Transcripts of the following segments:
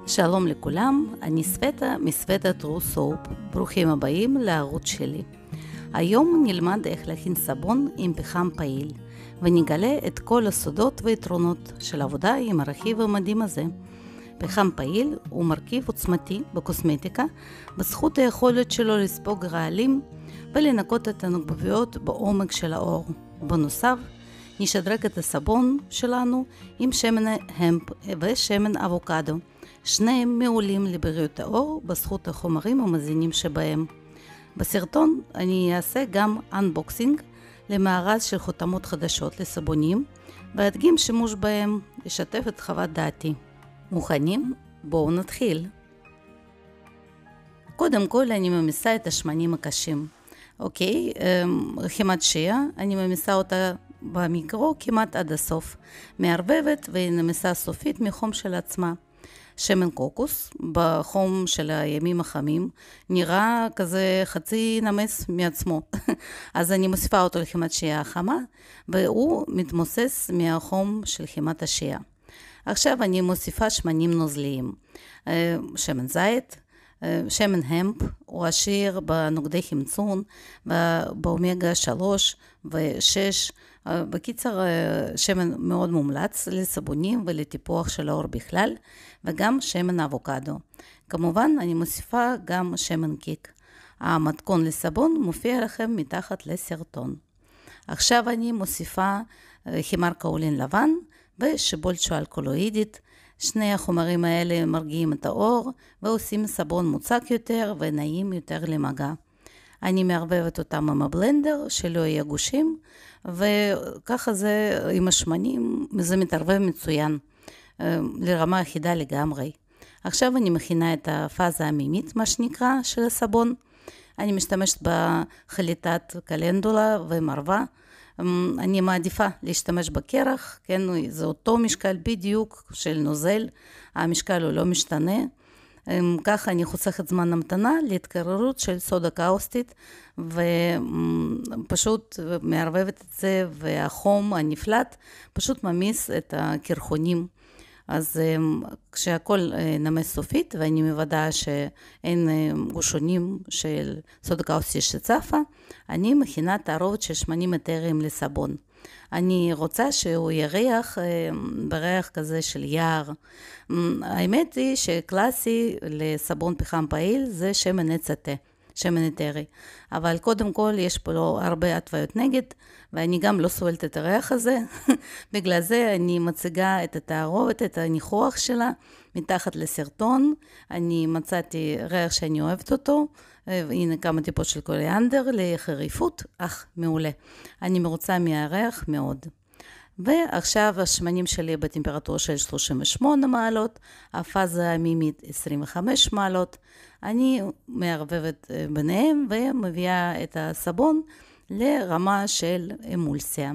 שלום לכולם, אני סווטה מסווטה טרו סופ. ברוכים הבאים לערוץ שלי. היום נלמד איך להכין סבון עם פחם פעיל, ונגלה את כל הסודות ויתרונות של עבודה עם הרכיב המדהים הזה. פחם פעיל הוא מרכיב עוצמתי בקוסמטיקה, בזכות היכולת שלו לספוג רעלים ולנקות את הנקבוביות בעומק של העור. בנוסף, נשדרג את הסבון שלנו עם שמן המפ ושמן אבוקדו. שניהם מעולים לבריאות העור בזכות החומרים המזינים שבהם. בסרטון אני אעשה גם אנבוקסינג למארז של חותמות חדשות לסבונים, ואדגים שימוש בהם, לשתף את חוות דעתי. מוכנים? בואו נתחיל. קודם כל אני ממיסה את השמנים הקשים. אוקיי, רחימת שיעה, אני ממיסה אותה במיקרו כמעט עד הסוף. מערבבת ונמיסה סופית מחום של עצמה. שמן קוקוס בחום של הימים החמים נראה כזה חצי נמס מעצמו. אז אני מוסיפה אותו לחימת שיעה החמה, והוא מתמוסס מהחום של חימת השיעה. עכשיו אני מוסיפה שמנים נוזליים. שמן זית, שמן המפ, הוא עשיר בנוגדי חמצון, באומגה 3 ו-6. בקיצר, שמן מאוד מומלץ לסבונים ולטיפוח של העור בכלל, וגם שמן אבוקדו. כמובן, אני מוסיפה גם שמן קיק. המתכון לסבון מופיע לכם מתחת לסרטון. עכשיו אני מוסיפה חימר קאולין לבן ושיבולת אלכוהולית. שני החומרים האלה מרגיעים את העור ועושים סבון מוצק יותר ונעים יותר למגע. אני מערבבת אותם עם הבלנדר שלא יהיה גושים, וככה זה עם השמנים, זה מתערבב מצוין, לרמה אחידה לגמרי. עכשיו אני מכינה את הפאזה המימית, מה שנקרא, של הסבון. אני משתמשת בחליטת קלנדולה ומרווה. אני מעדיפה להשתמש בקרח, כן, זה אותו משקל בדיוק של נוזל, המשקל הוא לא משתנה. ככה אני חוסכת זמן המתנה להתקררות של סודה קאוסטית, ופשוט מערבבת את זה, והחום הנפלט פשוט ממיס את הקרחונים. אז כשהכל נמס סופית, ואני מוודאה שאין גושונים של סודה קאוסטית שצפה, אני מכינה תערובת של שמנים אתריים לסבון. אני רוצה שהוא יריח בריח כזה של יער. האמת היא שקלאסי לסבון פחם פעיל זה שמן עץ התה, שמן אתרי. אבל קודם כל יש פה לו הרבה התוויות נגד, ואני גם לא סובלת את הריח הזה. בגלל זה אני מציגה את התערובת, את הניחוח שלה, מתחת לסרטון. אני מצאתי ריח שאני אוהבת אותו. הנה כמה טיפות של קוריאנדר לחריפות, מעולה. אני מרוצה מהריח מאוד. ועכשיו השמנים שלי בטמפרטורה של 38 מעלות, הפאזה המימית 25 מעלות. אני מערבבת ביניהם ומביאה את הסבון לרמה של אמולסיה.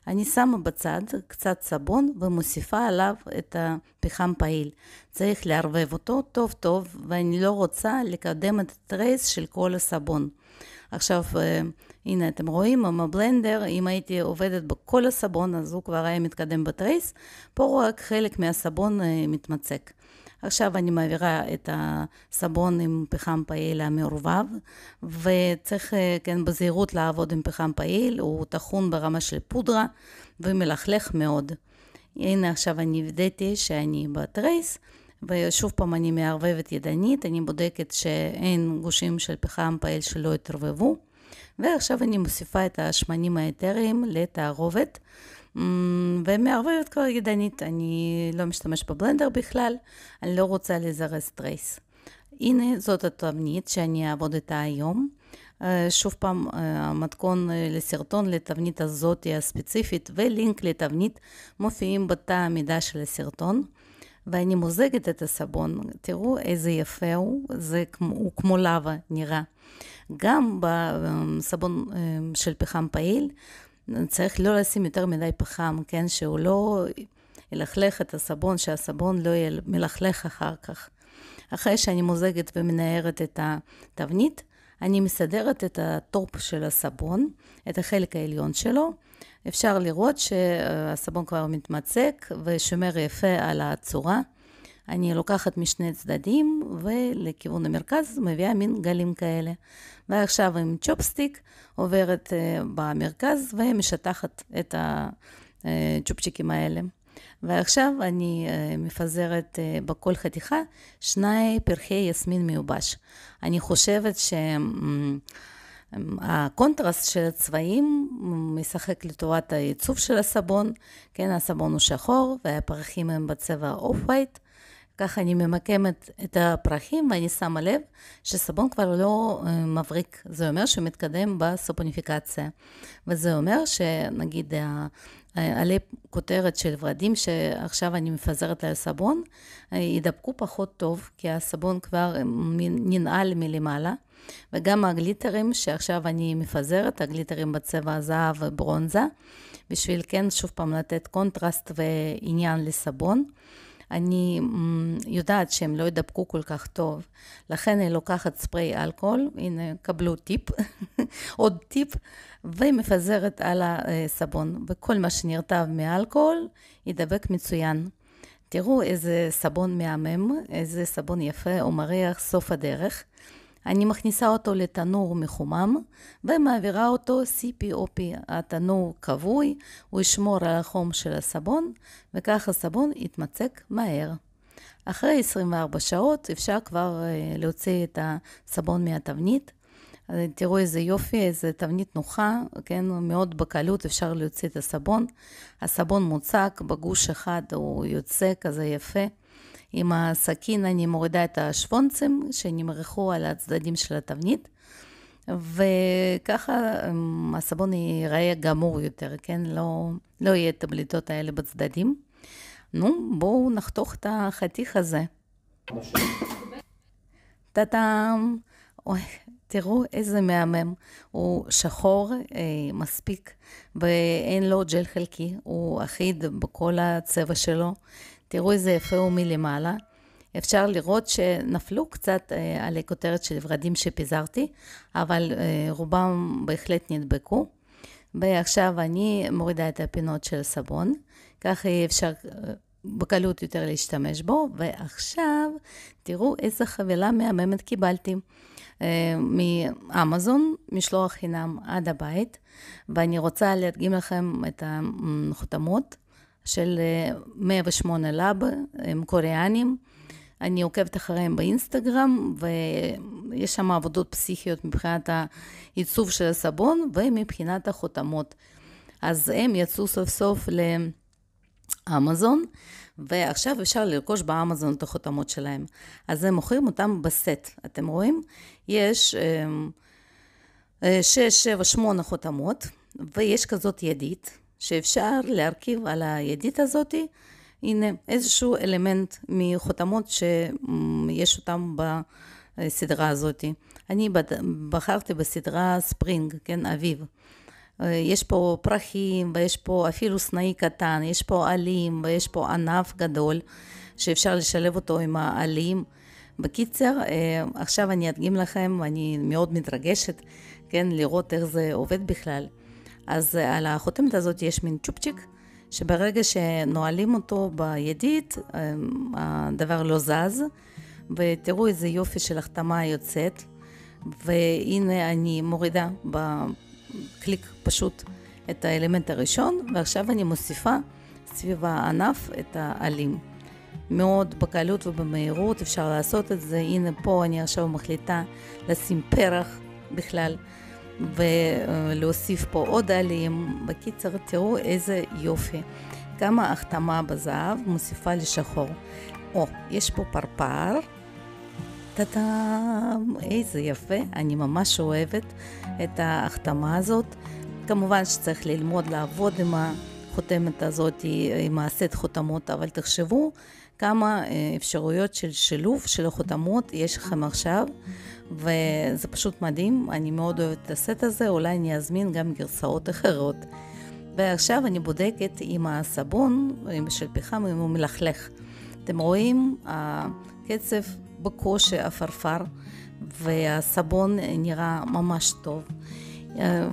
אני שמה בצד קצת סבון ומוסיפה עליו את הפחם פעיל. צריך לערבב אותו טוב טוב, ואני לא רוצה לקדם את הטרייס של כל הסבון. עכשיו, הנה אתם רואים, עם הבלנדר, אם הייתי עובדת בכל הסבון, אז הוא כבר היה מתקדם בטרייס, פה רק חלק מהסבון מתמצק. עכשיו אני מעבירה את הסבון עם פחם פעיל המעורבב, וצריך כן בזהירות לעבוד עם פחם פעיל, הוא תחון ברמה של פודרה ומלכלך מאוד. הנה עכשיו אני וידאתי שאני בטרייס, ושוב פעם אני מערבבת ידנית, אני בודקת שאין גושים של פחם פעיל שלא התערבבו, ועכשיו אני מוסיפה את השמנים האתריים לתערובת, ומערבבת כבר ידנית, אני לא משתמש בבלנדר בכלל, אני לא רוצה לזרז טרייס. הנה זאת התבנית שאני אעבוד איתה היום. שוב פעם, המתכון לסרטון לתבנית הזאת הספציפית ולינק לתבנית מופיעים בתא המידע של הסרטון. ואני מוזגת את הסבון, תראו איזה יפה הוא כמו לבה נראה. גם בסבון של פחם פעיל, צריך לא לשים יותר מדי פחם, כן? שהוא לא ילכלך את הסבון, שהסבון לא יהיה מלכלך אחר כך. אחרי שאני מוזגת ומנערת את התבנית, אני מסדרת את הטופ של הסבון, את החלק העליון שלו. אפשר לראות שהסבון כבר מתמצק ושומר יפה על הצורה. אני לוקחת משני צדדים ולכיוון המרכז מביאה מין גלים כאלה. ועכשיו עם צ'ופסטיק עוברת במרכז ומשטחת את הצ'ופצ'יקים האלה. ועכשיו אני מפזרת בכל חתיכה 2 פרחי יסמין מיובש. אני חושבת הקונטרסט של הצבעים משחק לטובת העיצוב של הסבון. כן, הסבון הוא שחור והפרחים הם בצבע אוף-ווייט. ככה אני ממקמת את הפרחים ואני שמה לב שסבון כבר לא מבריק. זה אומר שמתקדם בסופוניפיקציה. וזה אומר שנגיד עלי כותרת של ורדים שעכשיו אני מפזרת על הסבון, ידבקו פחות טוב, כי הסבון כבר ננעל מלמעלה. וגם הגליטרים שעכשיו אני מפזרת, הגליטרים בצבע זהב וברונזה, בשביל כן שוב פעם לתת קונטרסט ועניין לסבון. אני יודעת שהם לא ידבקו כל כך טוב, לכן אני לוקחת ספרי אלכוהול, הנה קבלו טיפ, עוד טיפ, ומפזרת על הסבון, וכל מה שנרטב מאלכוהול ידבק מצוין. תראו איזה סבון מהמם, איזה סבון יפה ומריח סוף הדרך. אני מכניסה אותו לתנור מחומם ומעבירה אותו CPOP. התנור כבוי, הוא ישמור על החום של הסבון וכך הסבון יתמצק מהר. אחרי 24 שעות אפשר כבר להוציא את הסבון מהתבנית. תראו איזה יופי, איזה תבנית נוחה, כן? מאוד בקלות אפשר להוציא את הסבון. הסבון מוצק, בגוש אחד הוא יוצא כזה יפה. עם הסכין אני מורידה את השוונצים שנמרחו על הצדדים של התבנית, וככה הסבון ייראה גמור יותר, כן? לא יהיה את הבליטות האלה בצדדים. נו, בואו נחתוך את החתיך הזה. טאטאם! אוי, תראו איזה מהמם. הוא שחור מספיק, ואין לו ג'ל חלקי, הוא אחיד בכל הצבע שלו. תראו איזה יפה הוא מלמעלה. אפשר לראות שנפלו קצת על הכותרת של ורדים שפיזרתי, אבל רובם בהחלט נדבקו. ועכשיו אני מורידה את הפינות של הסבון, ככה אפשר בקלות יותר להשתמש בו. ועכשיו תראו איזה חבילה מהממת קיבלתי מאמזון, משלוח חינם עד הבית, ואני רוצה להדגים לכם את החותמות של 108 לאב, הם קוריאנים. אני עוקבת אחריהם באינסטגרם, ויש שם עבודות פסיכיות מבחינת העיצוב של הסבון ומבחינת החותמות. אז הם יצאו סוף סוף לאמזון, ועכשיו אפשר לרכוש באמזון את החותמות שלהם. אז הם מוכרים אותם בסט, אתם רואים? יש 6, 7, 8 חותמות, ויש כזאת ידית, שאפשר להרכיב על הידית הזאת, הנה איזשהו אלמנט מחותמות שיש אותם בסדרה הזאת. אני בחרתי בסדרה ספרינג, כן, אביב. יש פה פרחים, ויש פה אפילו סנאי קטן, יש פה עלים, ויש פה ענף גדול, שאפשר לשלב אותו עם העלים. בקיצר, עכשיו אני אדגים לכם, אני מאוד מתרגשת, כן, לראות איך זה עובד בכלל. אז על החותמת הזאת יש מין צ'ופצ'יק, שברגע שנועלים אותו בידית, הדבר לא זז, ותראו איזה יופי של החתמה יוצאת, והנה אני מורידה בקליק פשוט את האלמנט הראשון, ועכשיו אני מוסיפה סביב הענף את העלים. מאוד בקלות ובמהירות אפשר לעשות את זה. הנה פה אני עכשיו מחליטה לשים פרח בכלל, ולהוסיף פה עוד עלים. בקיצר, תראו איזה יופי. כמה החתמה בזהב מוסיפה לשחור. יש פה פרפר. טאטאם, איזה יפה. אני ממש אוהבת את ההחתמה הזאת. כמובן שצריך ללמוד לעבוד עם החותמת הזאת, עם הסט חותמות, אבל תחשבו כמה אפשרויות של שילוב של החותמות יש לכם עכשיו, וזה פשוט מדהים. אני מאוד אוהבת את הסט הזה, אולי אני אזמין גם גרסאות אחרות. ועכשיו אני בודקת עם הסבון של פחם, אם הוא מלכלך. אתם רואים, הקצב בקושי אפרפר, והסבון נראה ממש טוב.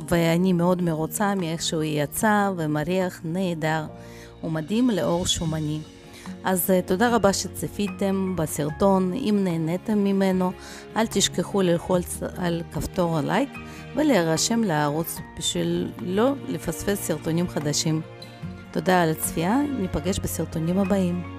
ואני מאוד מרוצה מאיך שהוא יצא, ומריח נהדר. הוא מדהים לאור שומני. אז תודה רבה שצפיתם בסרטון. אם נהניתם ממנו, אל תשכחו ללחוץ על כפתור הלייק ולהירשם לערוץ בשביל לא לפספס סרטונים חדשים. תודה על הצפייה, ניפגש בסרטונים הבאים.